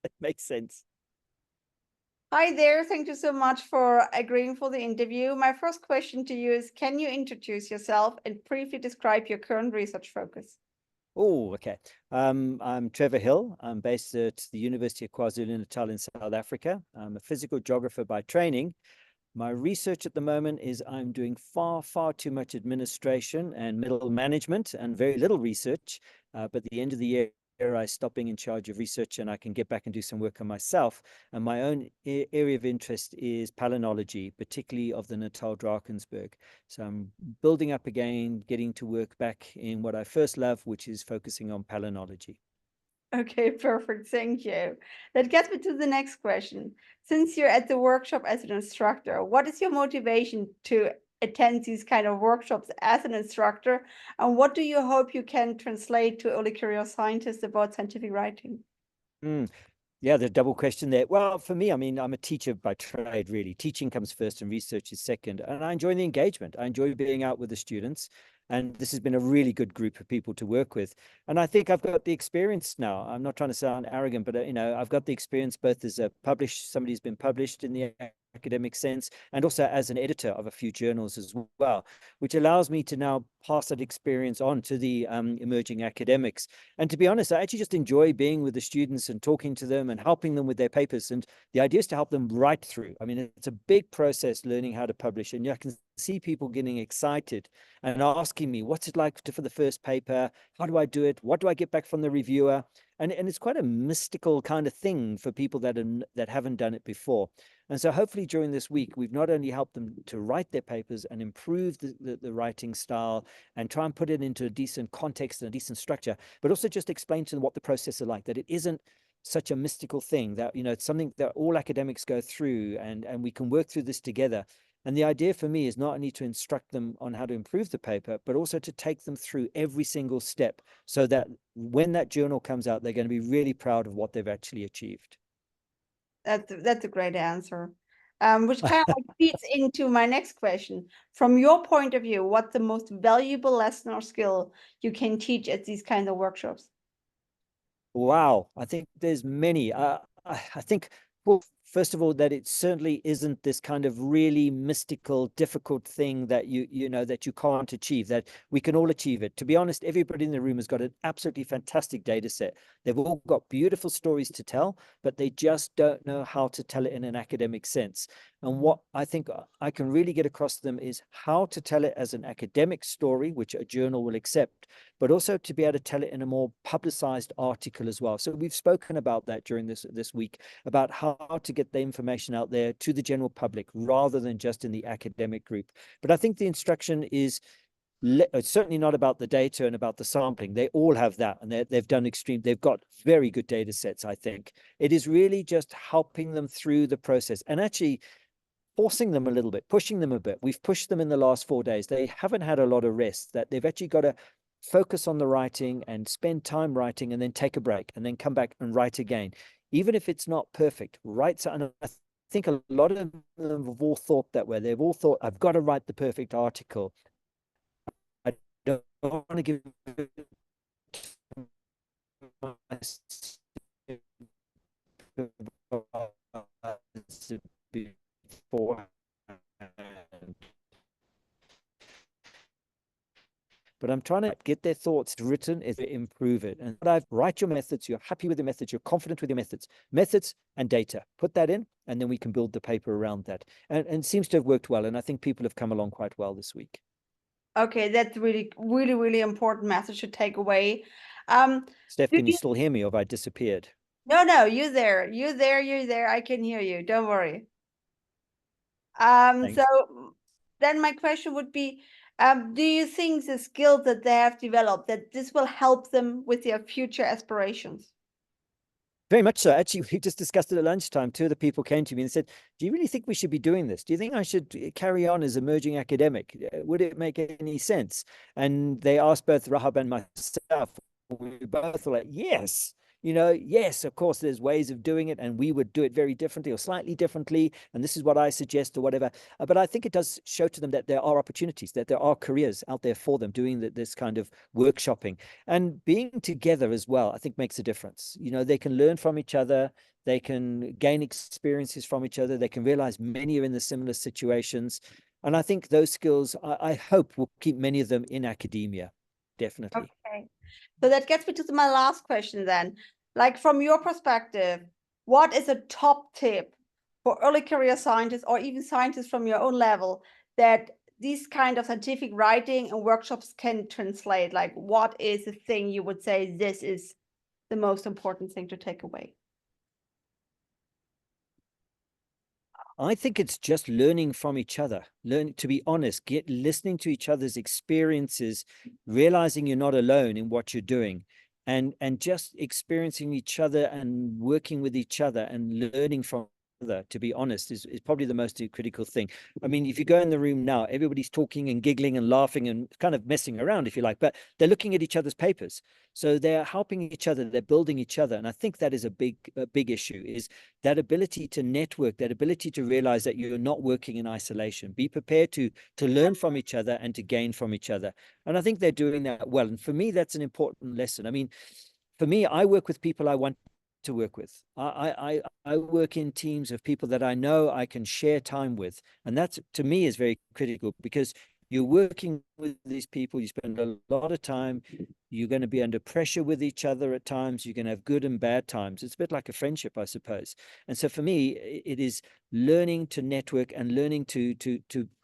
It makes sense. Hi there. Thank you so much for agreeing for the interview. My first question to you is, can you introduce yourself and briefly describe your current research focus? Oh, okay. I'm Trevor Hill. I'm based at the University of KwaZulu-Natal in South Africa. I'm a physical geographer by training. My research at the moment is I'm doing far, far too much administration and middle management and very little research. But at the end of the year, I stop being in charge of research and I can get back and do some work on myself. And my own area of interest is palynology, particularly of the Natal Drakensberg. So I'm building up again, getting to work back in what I first love, which is focusing on palynology. Okay, perfect. Thank you. That gets me to the next question. Since you're at the workshop as an instructor, what is your motivation to attend these kind of workshops as an instructor? And what do you hope you can translate to early career scientists about scientific writing? Mm. Yeah, the double question there. Well, for me, I mean, I'm a teacher by trade, really. Teaching comes first and research is second. And I enjoy the engagement. I enjoy being out with the students. And this has been a really good group of people to work with. And I think I've got the experience now. I'm not trying to sound arrogant, but I've got the experience both as a published, somebody who's been published in the academic sense, and also as an editor of a few journals as well, which allows me to now pass that experience on to the emerging academics. And to be honest, I actually just enjoy being with the students and talking to them and helping them with their papers. And the idea is to help them write through. I mean, it's a big process learning how to publish. And I can see people getting excited and asking me, what's it like for the first paper? How do I do it? What do I get back from the reviewer? And it's quite a mystical kind of thing for people that haven't done it before. And so hopefully during this week, we've not only helped them to write their papers and improve the writing style and try and put it into a decent context and a decent structure, but also just explain to them what the process is like, that it isn't such a mystical thing, that, it's something that all academics go through, and we can work through this together. And the idea for me is not only to instruct them on how to improve the paper, but also to take them through every single step so that when that journal comes out, they're going to be really proud of what they've actually achieved. That's a great answer. Which kind of like feeds into my next question. From your point of view, what's the most valuable lesson or skill you can teach at these kind of workshops? Wow, I think there's many. I think, well, first of all, that it certainly isn't this kind of really mystical, difficult thing that that you can't achieve, that we can all achieve it. To be honest, everybody in the room has got an absolutely fantastic data set. They've all got beautiful stories to tell, but they just don't know how to tell it in an academic sense. And what I think I can really get across to them is how to tell it as an academic story, which a journal will accept, but also to be able to tell it in a more publicized article as well. So we've spoken about that during this week, about how to get the information out there to the general public rather than just in the academic group. But I think the instruction is it's certainly not about the data and about the sampling. They all have that, and they've got very good data sets. I think it is really just helping them through the process and actually forcing them a little bit, pushing them a bit. We've pushed them in the last 4 days. They haven't had a lot of rest, that they've actually got to focus on the writing and spend time writing and then take a break and then come back and write again. Even if it's not perfect, write. And I think a lot of them have all thought that way. They've all thought, I've got to write the perfect article. I don't want to give beforehand, but I'm trying to get their thoughts written, is to improve it. And I've write your methods, you're happy with the methods, you're confident with your methods and data. Put that in, and then we can build the paper around that. And it seems to have worked well. And I think people have come along quite well this week. Okay, that's really, really, really important message to take away. Steph, Do can you you, still hear me, or have I disappeared? no, no, you're there. You're there, you're there. I can hear you. Don't worry. So Thanks. then my question would be, do you think the skills that they have developed, that this will help them with their future aspirations? Very much so. Actually, we just discussed it at lunchtime. Two of the people came to me and said, do you really think we should be doing this? Do you think I should carry on as emerging academic? Would it make any sense? And they asked both Rahab and myself. We both were like, yes. yes, of course, there's ways of doing it, and we would do it very differently or slightly differently, and this is what I suggest or whatever. But I think it does show to them that there are opportunities, that there are careers out there for them doing this kind of workshopping, and being together as well, I think makes a difference. They can learn from each other. They can gain experiences from each other. They can realize many are in the similar situations. And I think those skills, I hope, will keep many of them in academia. Definitely. Okay. So that gets me to my last question then. Like, from your perspective, what is a top tip for early career scientists or even scientists from your own level that these kind of scientific writing and workshops can translate? Like, what is the thing you would say this is the most important thing to take away? I think it's just learning from each other, learn to be honest, listening to each other's experiences, realizing you're not alone in what you're doing, and just experiencing each other and working with each other and learning from other, to be honest, is probably the most critical thing. I mean, if you go in the room now, everybody's talking and giggling and laughing and kind of messing around, if you like, but they're looking at each other's papers. So they're helping each other, they're building each other. And I think that is a big issue, is that ability to network, that ability to realize that you're not working in isolation. Be prepared to learn from each other and to gain from each other. And I think they're doing that well. And for me, that's an important lesson. I mean, for me, I work with people I want to work with. I work in teams of people that I know I can share time with. And that, to me, is very critical, because you're working with these people, you spend a lot of time, you're going to be under pressure with each other at times, you're going to have good and bad times. It's a bit like a friendship, I suppose. And so for me, it is learning to network and learning to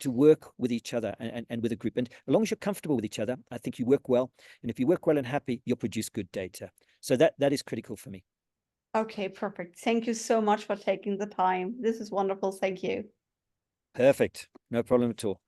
work with each other and with a group. And as long as you're comfortable with each other, I think you work well. And if you work well and happy, you'll produce good data. So that is critical for me. Okay, perfect. Thank you so much for taking the time. This is wonderful. Thank you. Perfect. No problem at all.